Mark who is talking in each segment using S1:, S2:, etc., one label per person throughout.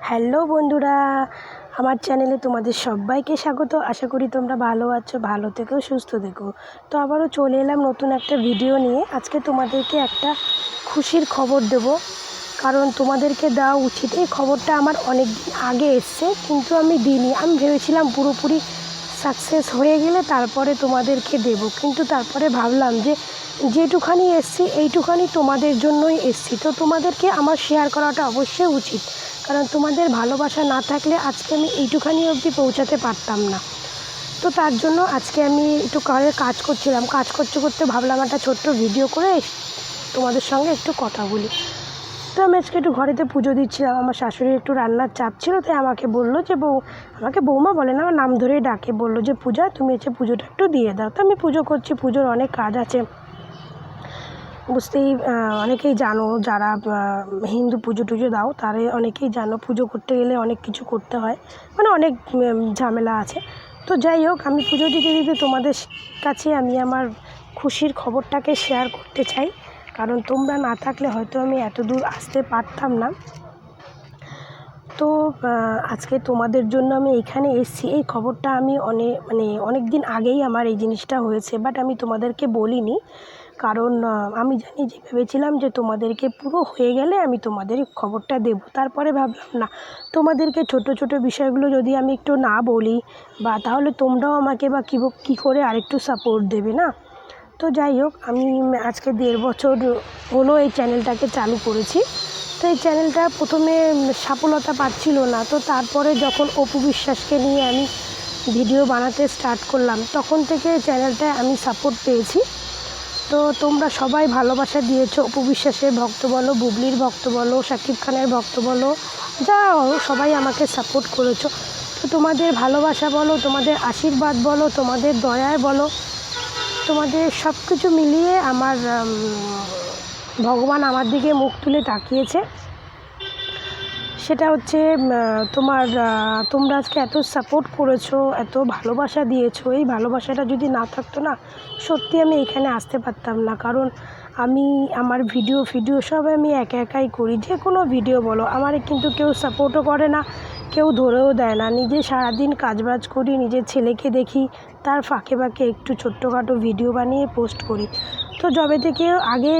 S1: Hello বন্ধুরা, আমার চ্যানেলে তোমাদের সবাইকে স্বাগত। আশা করি তোমরা ভালো আছো, ভালো থেকো, সুস্থ থেকো। তো আবারও চলে এলাম নতুন একটা ভিডিও নিয়ে। আজকে তোমাদেরকে একটা খুশির খবর দেব, কারণ তোমাদেরকে দেওয়া উচিত। এই খবরটা আমার অনেক দিন আগে এসছে, কিন্তু আমি দিইনি। আমি ভেবেছিলাম পুরোপুরি সাকসেস হয়ে গেলে তারপরে তোমাদেরকে দেব, কিন্তু তারপরে ভাবলাম যে যেটুখানি এসছি এইটুখানি তোমাদের জন্যই এসছি। তো তোমাদেরকে আমার শেয়ার করাটা অবশ্যই উচিত, কারণ তোমাদের ভালোবাসা না থাকলে আজকে আমি এইটুখানি অবধি পৌঁছাতে পারতাম না। তো তার জন্য আজকে আমি একটু কাজ করছিলাম। কাজ করতে করতে ভাবলাম একটা ছোট্ট ভিডিও করে তোমাদের সঙ্গে একটু কথা বলি। তো আমি আজকে একটু ঘরেতে পুজো দিচ্ছিলাম। আমার শাশুড়ির একটু রান্নার চাপ ছিল, তাই আমাকে বললো যে আমাকে বৌমা বলে না, আমার নাম ধরেই ডাকে, বললো যে পূজা তুমি এসে পুজোটা একটু দিয়ে দাও। তো আমি পুজো করছি। পুজোর অনেক কাজ আছে, বুঝতেই অনেকেই জানো, যারা হিন্দু পুজো টুজো দাও তারা অনেকেই জানো পুজো করতে গেলে অনেক কিছু করতে হয়, মানে অনেক ঝামেলা আছে। তো যাই হোক, আমি পুজো দিতে দিতে তোমাদের কাছে আমি আমার খুশির খবরটাকে শেয়ার করতে চাই, কারণ তোমরা না থাকলে হয়তো আমি এত দূর আসতে পারতাম না। তো আজকে তোমাদের জন্য আমি এখানে এসেছি। এই খবরটা আমি অনেক দিন আগেই আমার এই জিনিসটা হয়েছে, বাট আমি তোমাদেরকে বলিনি, কারণ আমি জানি যে ভেবেছিলাম যে তোমাদেরকে পুরো হয়ে গেলে আমি তোমাদের খবরটা দেব। তারপরে ভাবলাম না, তোমাদেরকে ছোট ছোট বিষয়গুলো যদি আমি একটু না বলি বা তাহলে তোমরাও আমাকে বা কী করে আরেকটু সাপোর্ট দেবে না। তো যাই হোক, আমি আজকে 1.5 বছর হলো এই চ্যানেলটাকে চালু করেছি। তো এই চ্যানেলটা প্রথমে সফলতা পাচ্ছিল না, তো তারপরে যখন অপু বিশ্বাসকে নিয়ে আমি ভিডিও বানাতে স্টার্ট করলাম, তখন থেকে চ্যানেলটায় আমি সাপোর্ট পেয়েছি। তো তোমরা সবাই ভালোবাসা দিয়েছো। অপু বিশ্বাসের ভক্ত বলো, বুবলির ভক্ত বলো, শাকিব খানের ভক্ত বলো, যা সবাই আমাকে সাপোর্ট করেছো। তো তোমাদের ভালোবাসা বলো, তোমাদের আশীর্বাদ বলো, তোমাদের দয়ায় বলো, তোমাদের সব কিছু মিলিয়ে আমার ভগবান আমার দিকে মুখ তুলে তাকিয়েছে। সেটা হচ্ছে তোমরা আজকে এত সাপোর্ট করেছো, এত ভালোবাসা দিয়েছো। এই ভালোবাসাটা যদি না থাকতো না, সত্যি আমি এখানে আসতে পারতাম না। কারণ আমি আমার ভিডিও সব আমি একাই করি। যে কোনো ভিডিও বলো, আমার কিন্তু কেউ সাপোর্টও করে না, কেউ ধরেও দেয় না। নিজে সারাদিন কাজবাজ করি, নিজের ছেলেকে দেখি, তার ফাঁকে ফাঁকে একটু ছোট্টখাটো ভিডিও বানিয়ে পোস্ট করি। তো যবে থেকে আগে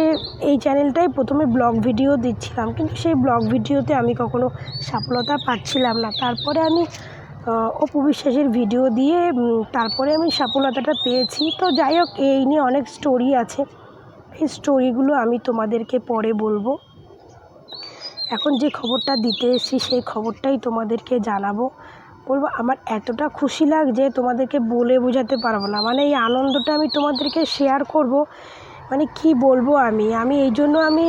S1: এই চ্যানেলটাই প্রথমে ব্লগ ভিডিও দিচ্ছিলাম, কিন্তু সেই ব্লগ ভিডিওতে আমি কখনো সফলতা পাচ্ছিলাম না। তারপরে আমি অপু বিশ্বাসের ভিডিও দিয়ে তারপরে আমি সফলতাটা পেয়েছি। তো যাই হোক, এই নিয়ে অনেক স্টোরি আছে, এই স্টোরিগুলো আমি তোমাদেরকে পরে বলবো। এখন যে খবরটা দিতে এসেছি সেই খবরটাই তোমাদেরকে জানাবো। বলবো আমার এতটা খুশি লাগছে, তোমাদেরকে বলে বোঝাতে পারবো না। মানে এই আনন্দটা আমি তোমাদেরকে শেয়ার করব, মানে কি বলবো। আমি এই জন্য আমি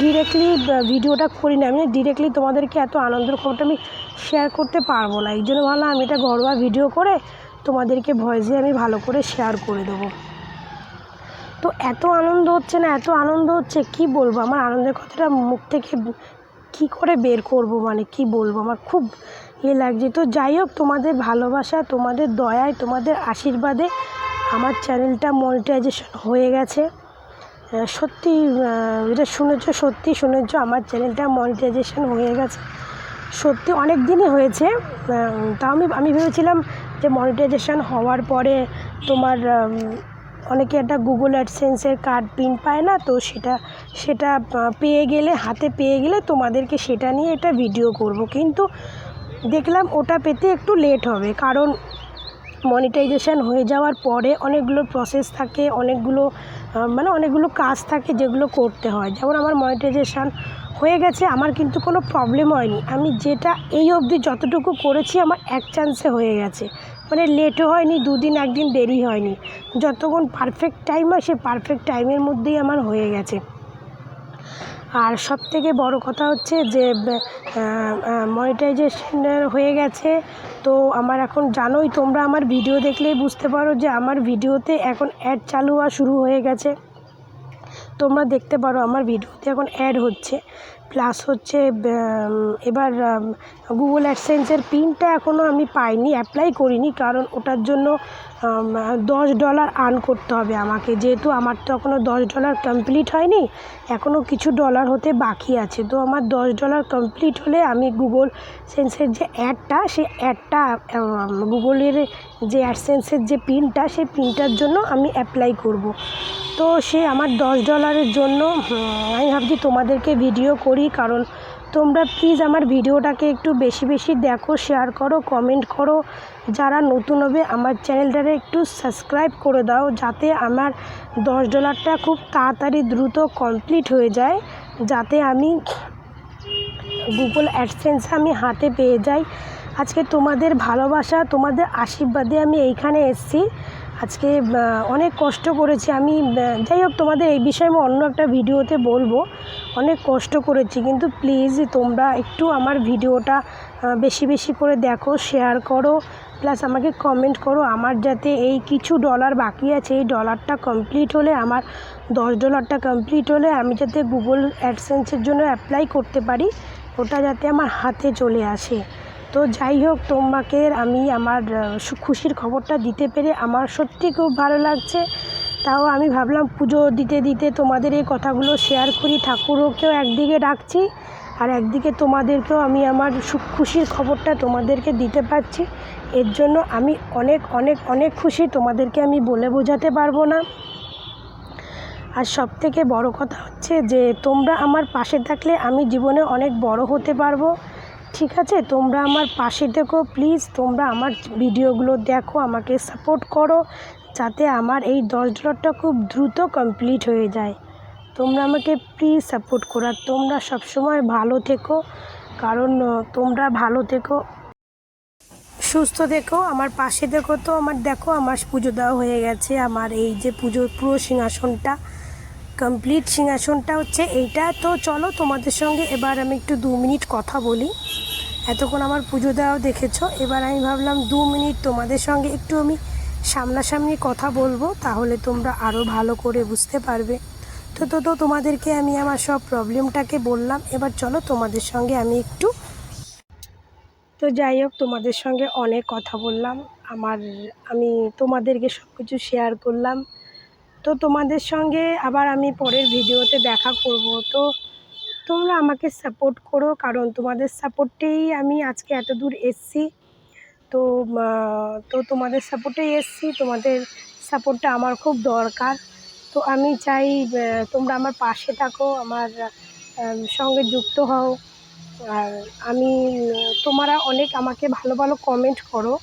S1: ডিরেক্টলি ভিডিওটা করি না। আমি ডিরেক্টলি তোমাদেরকে এত আনন্দের খবরটা আমি শেয়ার করতে পারবো না। এই জন্য ভাবলাম আমি এটা ঘরোয়া ভিডিও করে তোমাদেরকে ভয়েসে আমি ভালো করে শেয়ার করে দেবো। তো এত আনন্দ হচ্ছে না, এত আনন্দ হচ্ছে, কি বলবো। আমার আনন্দের কথাটা মুখ থেকে কি করে বের করব, মানে কি বলবো, আমার খুব লাগছে। তো যাই হোক, তোমাদের ভালোবাসা, তোমাদের দয়ায়, তোমাদের আশীর্বাদে আমার চ্যানেলটা মনিটাইজেশন হয়ে গেছে। সত্যি যেটা শুনেছো, সত্যি শুনেছো, আমার চ্যানেলটা মনিটাইজেশন হয়ে গেছে। সত্যি অনেক দিনই হয়েছে। তাও আমি ভেবেছিলাম যে মনিটাইজেশন হওয়ার পরে তোমার অনেকে একটা গুগল অ্যাডসেন্সের কার্ড প্রিন্ট পায় না, তো সেটা পেয়ে গেলে, হাতে পেয়ে গেলে তোমাদেরকে সেটা নিয়ে একটা ভিডিও করব। কিন্তু দেখলাম ওটা পেতে একটু লেট হবে, কারণ মনিটাইজেশন হয়ে যাওয়ার পরে অনেকগুলো প্রসেস থাকে, অনেকগুলো কাজ থাকে যেগুলো করতে হয়। যেমন আমার মনিটাইজেশন হয়ে গেছে, আমার কিন্তু কোনো প্রবলেম হয়নি। আমি যেটা এই অবধি যতটুকু করেছি আমার এক চান্সে হয়ে গেছে, মানে লেটও হয়নি, 2 দিন 1 দিন দেরি হয়নি। যতক্ষণ পারফেক্ট টাইম হয় সে পারফেক্ট টাইমের মধ্যেই আমার হয়ে গেছে। আর সবথেকে বড় কথা হচ্ছে যে মনিটাইজেশনের হয়ে গেছে। তো আমার এখন জানোই, তোমরা আমার ভিডিও দেখলেই বুঝতে পারো যে আমার ভিডিওতে এখন অ্যাড চালু হওয়া শুরু হয়ে গেছে। তোমরা দেখতে পারো আমার ভিডিওতে এখন অ্যাড হচ্ছে। প্লাস হচ্ছে এবার গুগল অ্যাডসেন্সের পিনটা এখনও আমি পাইনি, অ্যাপ্লাই করিনি, কারণ ওটার জন্য $10 আর্ন করতে হবে আমাকে, যেহেতু আমার তো এখনও $10 কমপ্লিট হয়নি, এখনও কিছু ডলার হতে বাকি আছে। তো আমার $10 কমপ্লিট হলে আমি গুগল সেন্সের যে অ্যাডটা, সেই অ্যাডটা গুগলের যে অ্যাডসেন্সের যে পিনটা, সেই পিনটার জন্য আমি অ্যাপ্লাই করব। তো সে আমার $10 জন্য আমি ভাবছি তোমাদেরকে ভিডিও করি, কারণ তোমরা প্লিজ আমার ভিডিওটাকে একটু বেশি বেশি দেখো, শেয়ার করো, কমেন্ট করো। যারা নতুন হবে আমার চ্যানেলটারে একটু সাবস্ক্রাইব করে দাও, যাতে আমার $10টা খুব তাড়াতাড়ি দ্রুত কমপ্লিট হয়ে যায়, যাতে আমি গুগল অ্যাডসেন্স আমি হাতে পেয়ে যাই। আজকে তোমাদের ভালোবাসা, তোমাদের আশীর্বাদে আমি এইখানে এসেছি। আজকে অনেক কষ্ট করেছি আমি, যাই হোক তোমাদের এই বিষয়ে আমি অন্য একটা ভিডিওতে বলবো। অনেক কষ্ট করেছি, কিন্তু প্লিজ তোমরা একটু আমার ভিডিওটা বেশি বেশি করে দেখো, শেয়ার করো, প্লাস আমাকে কমেন্ট করো। আমার যাতে এই কিছু ডলার বাকি আছে, এই ডলারটা কমপ্লিট হলে, আমার $10টা কমপ্লিট হলে আমি যাতে গুগল অ্যাডসেন্সের জন্য অ্যাপ্লাই করতে পারি, ওটা যাতে আমার হাতে চলে আসে। তো যাই হোক, তোমাকে আমি আমার খুশির খবরটা দিতে পেরে আমার সত্যি খুব ভালো লাগছে। তাও আমি ভাবলাম পুজো দিতে দিতে তোমাদের এই কথাগুলো শেয়ার করি, ঠাকুরকেও একদিকে ডাকছি, আর একদিকে তোমাদেরকেও আমি আমার খুশির খবরটা তোমাদেরকে দিতে পারছি। এর জন্য আমি অনেক অনেক অনেক খুশি, তোমাদেরকে আমি বলে বোঝাতে পারবো না। আর সবথেকে বড় কথা হচ্ছে যে তোমরা আমার পাশে থাকলে আমি জীবনে অনেক বড় হতে পারবো। ঠিক আছে, তোমরা আমার পাশে থেকো প্লিজ, তোমরা আমার ভিডিওগুলো দেখো, আমাকে সাপোর্ট করো, যাতে আমার এই $10টা খুব দ্রুত কমপ্লিট হয়ে যায়। তোমরা আমাকে প্লিজ সাপোর্ট করো, আর তোমরা সবসময় ভালো থেকো, কারণ তোমরা ভালো থেকো, সুস্থ থেকো, আমার পাশে থেকো। তো আমার দেখো, আমার পুজো দেওয়া হয়ে গেছে, আমার এই যে পুজোর পুরো সিংহাসনটা কমপ্লিট, সিংহাসনটা হচ্ছে এইটা। তো চলো তোমাদের সঙ্গে এবার আমি একটু 2 মিনিট কথা বলি। এতক্ষণ আমার পুজো দেওয়াও দেখেছো, এবার আমি ভাবলাম 2 মিনিট তোমাদের সঙ্গে একটু আমি সামনাসামনি কথা বলবো, তাহলে তোমরা আরও ভালো করে বুঝতে পারবে। তো তোমাদেরকে আমি আমার সব প্রবলেমটাকে বললাম, এবার চলো তোমাদের সঙ্গে আমি একটু, তো যাই হোক তোমাদের সঙ্গে অনেক কথা বললাম, আমি তোমাদেরকে সব কিছু শেয়ার করলাম। তো তোমাদের সঙ্গে আবার আমি পরের ভিডিওতে দেখা করব। তো তোমরা আমাকে সাপোর্ট করো, কারণ তোমাদের সাপোর্টেই আমি আজকে এত দূর এসেছি। তো তোমাদের সাপোর্টেই এসেছি, তোমাদের সাপোর্টটা আমার খুব দরকার। তো আমি চাই তোমরা আমার পাশে থাকো, আমার সঙ্গে যুক্ত হও। আর তোমরা অনেক আমাকে ভালো ভালো কমেন্ট করো,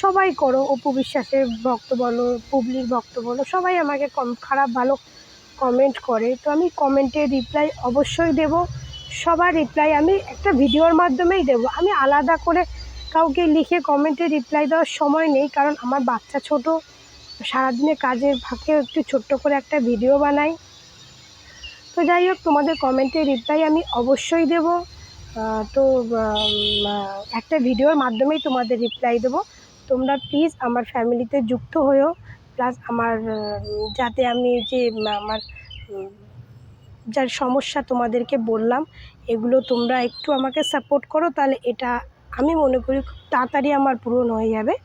S1: সবাই করো, অপু বিশ্বাসের ভক্ত বলো, পুবলির ভক্ত বলো, সবাই আমাকে খারাপ ভালো কমেন্ট করে। তো আমি কমেন্টের রিপ্লাই অবশ্যই দেব, সবার রিপ্লাই আমি একটা ভিডিওর মাধ্যমেই দেব। আমি আলাদা করে কাউকে লিখে কমেন্টে রিপ্লাই দেওয়ার সময় নেই, কারণ আমার বাচ্চা ছোট, সারাদিনে কাজের ফাঁকেও একটু ছোট্ট করে একটা ভিডিও বানাই। তো যাই হোক, তোমাদের কমেন্টের রিপ্লাই আমি অবশ্যই দেব। তো একটা ভিডিওর মাধ্যমেই তোমাদের রিপ্লাই দেবো। তোমরা প্লিজ আমার ফ্যামিলিতে যুক্ত হয়েও, প্লাস আমার যাতে আমি যে আমার যার সমস্যা তোমাদেরকে বললাম, এগুলো তোমরা একটু আমাকে সাপোর্ট করো, তাহলে এটা আমি মনে করি খুব তাড়াতাড়ি আমার পূরণ হয়ে যাবে।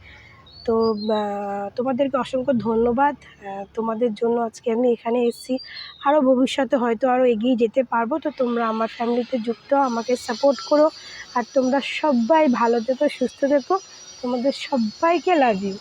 S1: তো তোমাদেরকে অসংখ্য ধন্যবাদ, তোমাদের জন্য আজকে আমি এখানে এসেছি। আরও ভবিষ্যতে হয়তো আরও এগিয়ে যেতে পারবো। তো তোমরা আমার ফ্যামিলিতে যুক্ত হও, আমাকে সাপোর্ট করো, আর তোমরা সবাই ভালো থেকো, সুস্থ থেকো, তোমাদের সবাইকে লাভ ইউ।